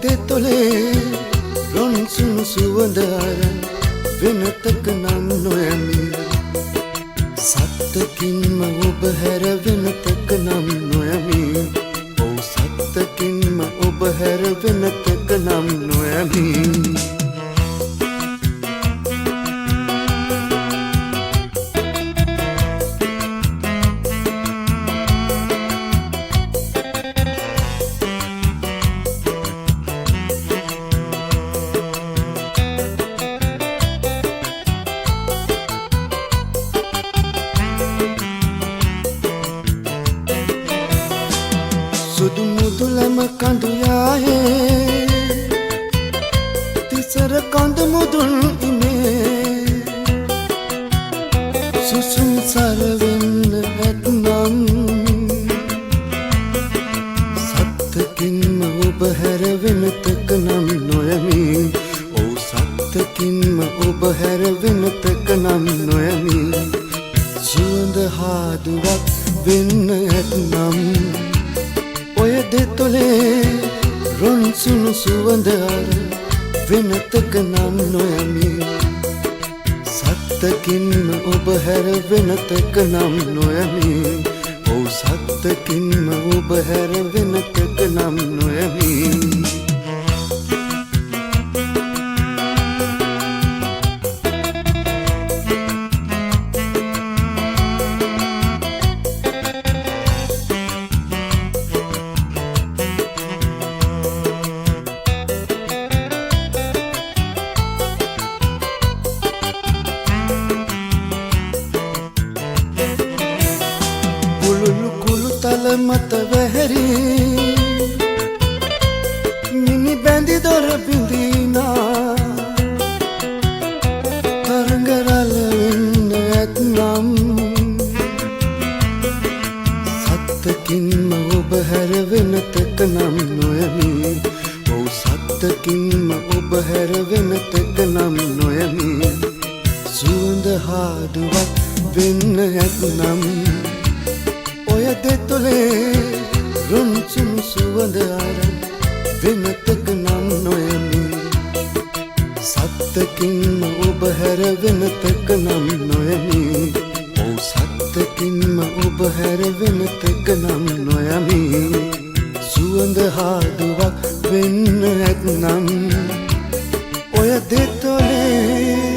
දෙතොලේ රොන් සුණු සුවඳ අරන් වෙනතක නම් නොයමි සත්තකින්ම ඔබ හැර වෙනතක නම් නොයමි ඔව් සත්තකින්ම ඔබ හැර වෙනතක නම් නොයමි සුදු මුදුලම කඳු යායේ තිසර කඳ මුදුන් ඉමේ සුසුම් සර වෙන්න ඇත්නම් සත්තකින්ම ඔබ හැර වෙනතක නම් නොයමි ඔව් සත්තකින්ම ඔබ හැර වෙනතක නම් නොයමි සුවඳ හාදුවක් වෙන්න ඇත්නම් ඔය දෙතොලේ රොන් සුණු සුවඳ අර වෙනතක නම් නොයමි සත්තකින්ම ඔබ හැර වෙනතක නම් නොයමි ඔව් සත්තකින්ම ඔබ හැර වෙනතක නම් නොයමි තල මත වැහැරි මිනි බැඳි දොර බිඳිනා තරංගරල වෙන්න ඇත්නම් සත්තකින්ම ඔබ හැර වෙනතක නම් නොයමි ඔව් සත්තකින්ම ඔබ හැර වෙනතක නම් නොයමි සුවඳ හාදුවක් වෙන්න ඇත්නම් ඔය දෙතොලේ රොන් සුණු සුවඳ අරන් වෙනතක නම් නොයමි සත්තකින්ම ඔබ හැර වෙනතක නම් නොයමි ඔව් සත්තකින්ම ඔබ හැර වෙනතක නම් නොයමි සුවඳ හාදුවක් වෙන්න ඇත්නම් ඔය දෙතොලේ